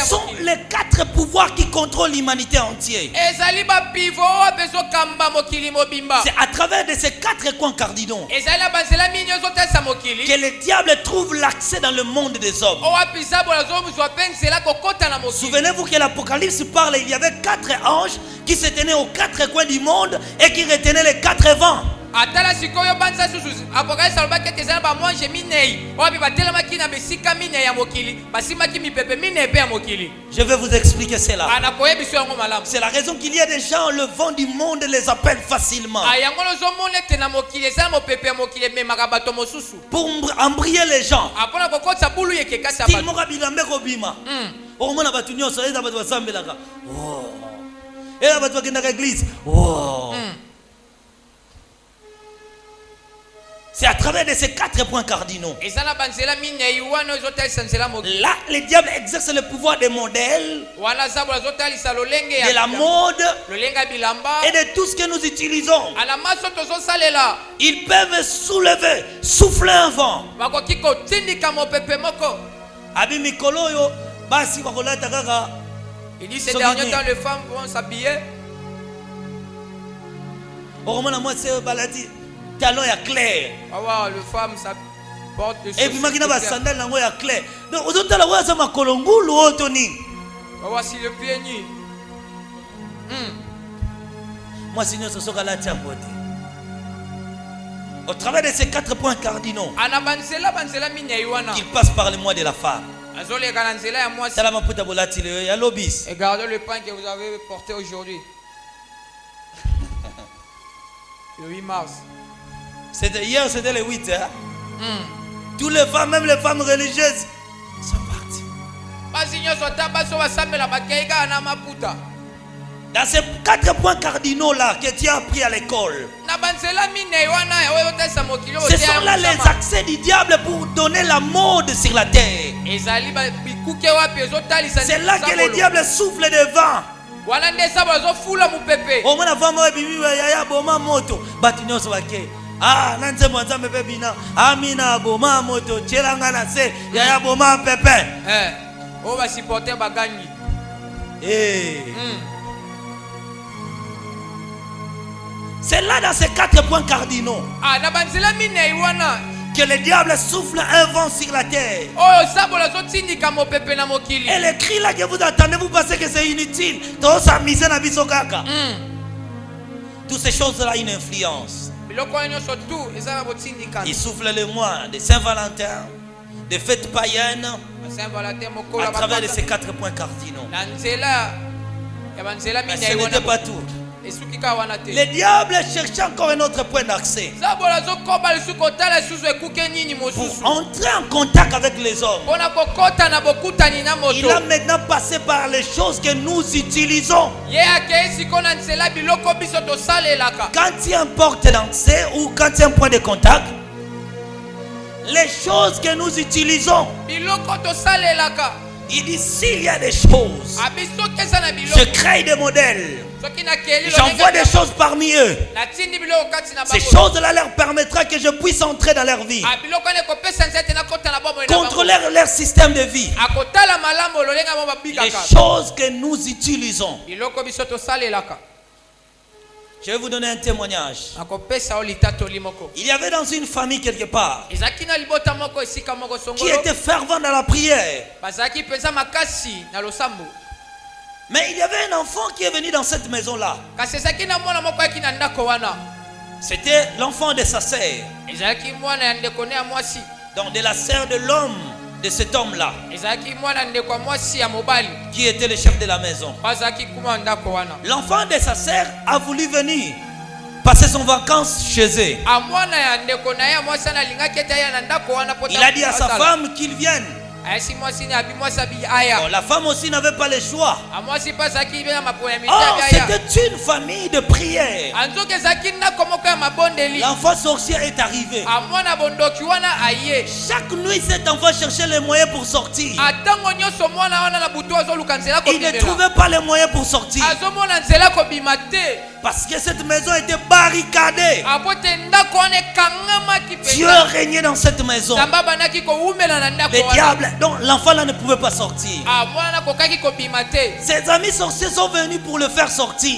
sont les 4 pouvoirs qui contrôlent l'humanité entière. C'est à travers de ces 4 points cardinaux que le diable trouve l'accès dans le monde des hommes. Souvenez-vous que l'Apocalypse parle, il y avait 4 anges qui se tenaient aux 4 coins du monde et qui retenaient les 4 vents. Je vais vous expliquer cela. C'est la raison qu'il y a des gens, le vent du monde les appelle facilement. Pour embrayer les gens. C'est à travers de ces 4 points cardinaux. Là, le diable exerce le pouvoir des modèles, de la mode et de tout ce que nous utilisons. Ils peuvent soulever, souffler un vent. Il dit ces derniers temps, les femmes vont s'habiller. Talon est clair. Les femmes portent des chaussures. Et puis maintenant, sandales nango ya clair. Donc aux autres là, ouais, ça ma kolongulu otoni. Voici le pied nu. Moi sinon ce sera la tiambote. Au travers de ces 4 points cardinaux, il passe par le mois de la femme. Et gardez le pain que vous avez porté aujourd'hui. Le 8 mars. Hier, c'était le 8. Hein? Toutes les femmes, même les femmes religieuses, sont parties. Dans ces 4 points cardinaux là que tu as appris à l'école, ce sont là les accès du diable pour donner la mode sur la terre. C'est là que le diable souffle des vents. Ah, nanze mwanza mepe bina. Amina boma moto chelanga na se yaya boma pepe. On va supporter bagangi. C'est là dans ces 4 points cardinaux que le diable souffle un vent sur la terre. Et les cris là que vous attendez, vous pensez que c'est inutile. Toutes ces choses là ont une influence. Il souffle le mois de Saint-Valentin, des fêtes païennes, à travers de ces 4 points cardinaux. Mais ce n'était pas tout. Le diable cherchait encore un autre point d'accès pour entrer en contact avec les hommes. Il a maintenant passé par les choses que nous utilisons. Quand il y a un porte d'accès ou quand il y a un point de contact, les choses que nous utilisons, il dit s'il y a des choses, je crée des modèles. J'envoie des choses parmi eux. Ces choses-là leur permettra que je puisse entrer dans leur vie, contrôler leur système de vie. Les choses que nous utilisons. Je vais vous donner un témoignage. Il y avait dans une famille quelque part qui était fervent dans la prière. Mais il y avait un enfant qui est venu dans cette maison-là. C'était l'enfant de sa sœur. Donc de la sœur de l'homme de cet homme-là, qui était le chef de la maison. L'enfant de sa sœur a voulu venir passer son vacances chez eux. Il a dit à sa femme qu'il vienne. Bon, la femme aussi n'avait pas le choix. C'était une famille de prière. L'enfant sorcier est arrivé. Chaque nuit, cet enfant cherchait les moyens pour sortir. Il ne trouvait pas les moyens pour sortir, parce que cette maison était barricadée. Dieu régnait dans cette maison. Le diable, donc l'enfant là ne pouvait pas sortir. Ses amis sorciers sont venus pour le faire sortir.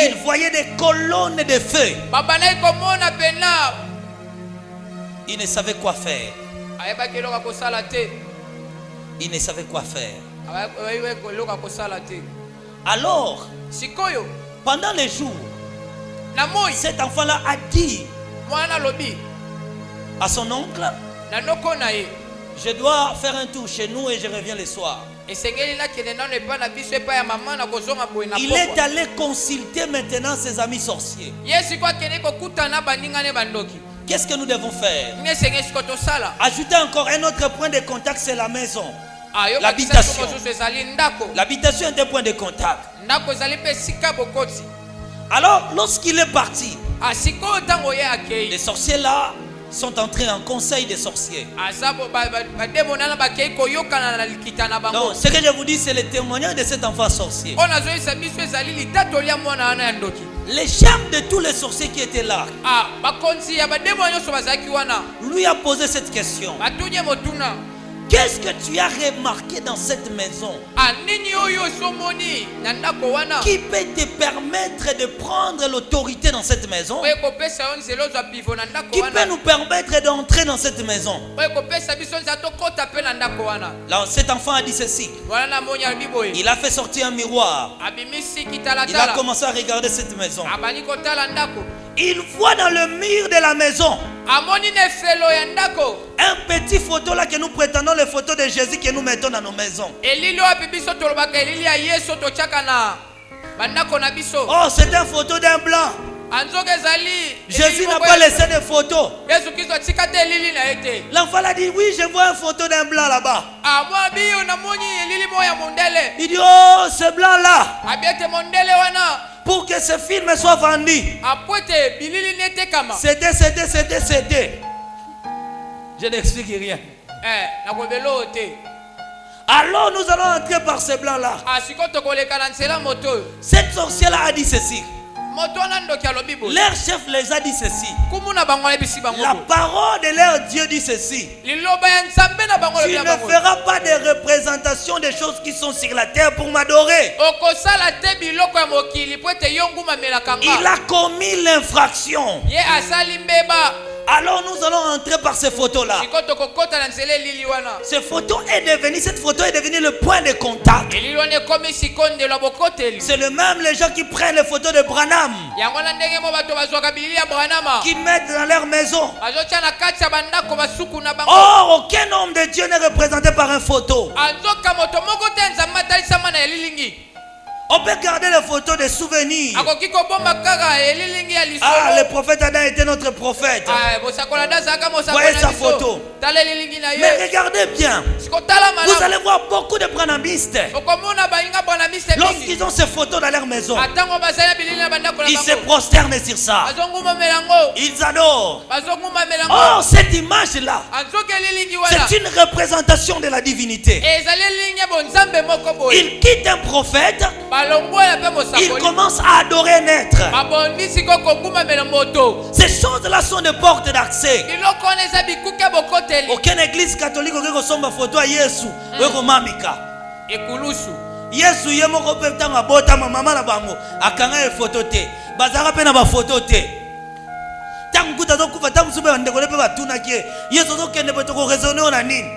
Ils voyaient des colonnes de feu. Ils ne savaient quoi faire. Ils ne savaient quoi faire. Alors, pendant les jours, cet enfant-là a dit à son oncle, je dois faire un tour chez nous et je reviens le soir. Il est allé consulter maintenant ses amis sorciers. Qu'est-ce que nous devons faire? Ajouter encore un autre point de contact, c'est la maison. L'habitation. L'habitation est un point de contact. Alors, lorsqu'il est parti, les sorciers là sont entrés en conseil des sorciers. Donc, ce que je vous dis, c'est le témoignage de cet enfant sorcier. Les chefs de tous les sorciers qui étaient là lui a posé cette question. Qu'est-ce que tu as remarqué dans cette maison qui peut te permettre de prendre l'autorité dans cette maison, qui peut nous permettre d'entrer dans cette maison? Là, cet enfant a dit ceci. Il a fait sortir un miroir. Il a commencé à regarder cette maison. Il voit dans le mur de la maison un petit photo là que nous prétendons les photos de Jésus que nous mettons dans nos maisons. Oh, c'est une photo d'un blanc. Jésus n'a pas laissé de photos. L'enfant a dit, oui, je vois une photo d'un blanc là-bas. Il dit, oh, ce blanc là, pour que ce film soit vendu, c'était. Je n'explique rien. Alors nous allons entrer par ce blanc là. Cette sorcière là a dit ceci. Leur chef les a dit ceci. La parole de leur Dieu dit ceci. Tu ne feras pas de représentation des choses qui sont sur la terre pour m'adorer. Il a commis l'infraction. Alors nous allons entrer par ces photos-là. Cette photo est devenue le point de contact. C'est le même les gens qui prennent les photos de Branham, qui mettent dans leur maison. Or, aucun homme de Dieu n'est représenté par une photo. On peut garder les photos de souvenirs. Ah, le prophète Adam était notre prophète. Voyez sa photo. Mais regardez bien. Vous allez voir beaucoup de branhamistes. Lorsqu'ils ont ces photos dans leur maison, ils se prosternent sur ça. Ils adorent. Oh, cette image-là, c'est une représentation de la divinité. Il quitte un prophète. Il commence à adorer un être. Ces choses-là sont des portes d'accès. Aucune église catholique n'a une photo à Yesu. Yesu yemoko peta mabota mama na bango akanga e photo te. Bazara pe na ba photo te. Tanguta zokufa tamusube bandekole pe batuna ki. Yesu zokende pe to ko raisonner na nini?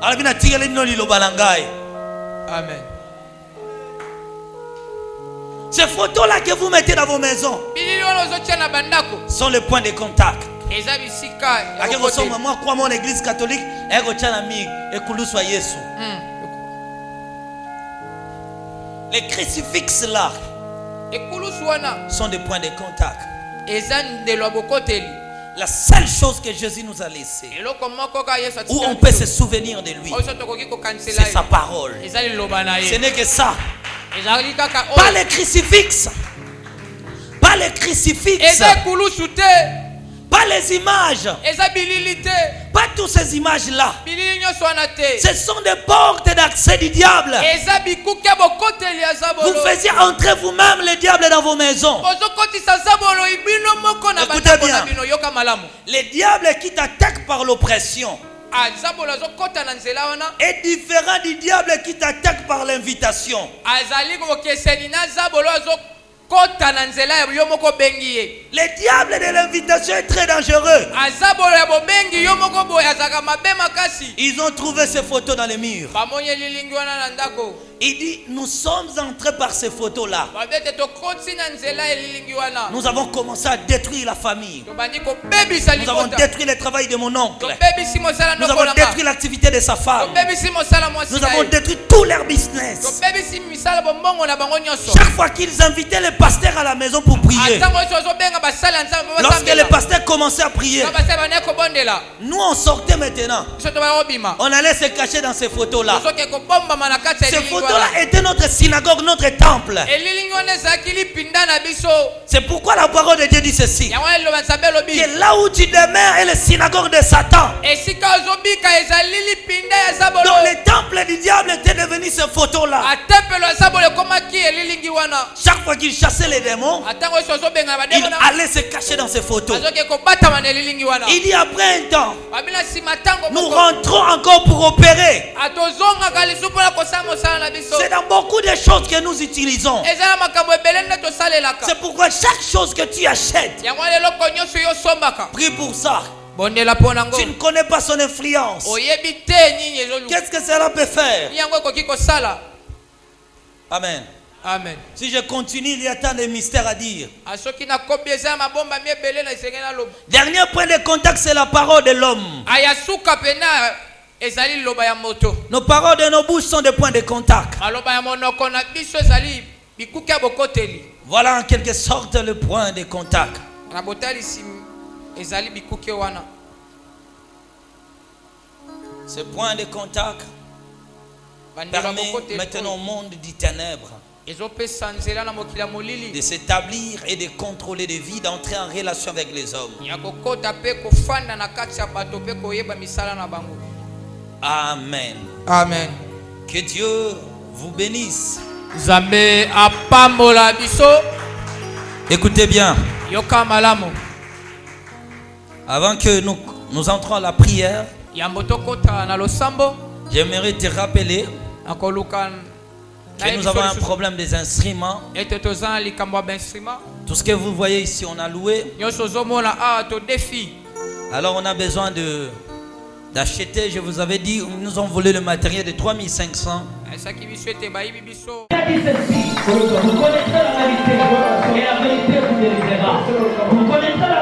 Alabina tigele no lilo balangai. Amen. Ces photos-là que vous mettez dans vos maisons sont les points de contact. Moi, crois mon église catholique, les crucifixes là sont des points de contact. La seule chose que Jésus nous a laissée, où on peut se souvenir de lui, c'est sa parole. Ce n'est que ça. Pas les crucifixes. Pas les crucifixes. Pas les images. Pas toutes ces images-là. Ce sont des portes d'accès du diable. Vous faisiez entrer vous-même le diable dans vos maisons. Écoutez bien. Le diable qui t'attaque par l'oppression est différent du diable qui t'attaque par l'invitation. Le diable de l'invitation est très dangereux. Ils ont trouvé ces photos dans les murs. Il dit, nous sommes entrés par ces photos-là. Nous avons commencé à détruire la famille. Nous avons détruit le travail de mon oncle. Nous avons détruit l'activité de sa femme. Nous avons détruit tout leur business. Chaque fois qu'ils invitaient les pasteurs à la maison pour prier, lorsque les pasteurs commençaient à prier, nous on sortait maintenant. On allait se cacher dans ces photos-là. Ces photos-là étaient notre synagogue, notre temple. C'est pourquoi la parole de Dieu dit ceci, que là où tu demeures est le synagogue de Satan. Donc le temple du diable était devenu ces photos-là. Chaque fois qu'il chassait les démons, il allait se cacher dans ces photos. Il dit après un temps, nous rentrons encore pour opérer. C'est dans beaucoup de choses que nous utilisons. C'est pourquoi chaque chose que tu achètes, prie pour ça. Tu ne connais pas son influence. Qu'est-ce que cela peut faire? Amen. Amen. Si je continue, il y a tant de mystères à dire. Asoki na kobieza mabomba miebele na isengena loba. Dernier point de contact, c'est la parole de l'homme. Ayasuka pena ezali loba ya moto. Nos paroles de nos bouches sont des points de contact. Maloba ya monoko na biso ezali bikuki ya bokoteli. Voilà en quelque sorte le point de contact. Na botali si ezali bikuki wana. Ce point de contact permet maintenant au monde du ténèbre de s'établir et de contrôler des vies, d'entrer en relation avec les hommes. Amen. Amen. Que Dieu vous bénisse. Écoutez bien. Avant que nous entrons à la prière, j'aimerais te rappeler que nous avons un problème des instruments. Tout ce que vous voyez ici, on a loué. Alors on a besoin d'acheter. Je vous avais dit, nous ont volé le matériel de 3500. Vous connaissez la vérité et la vérité vous délivrera. Vous connaissez la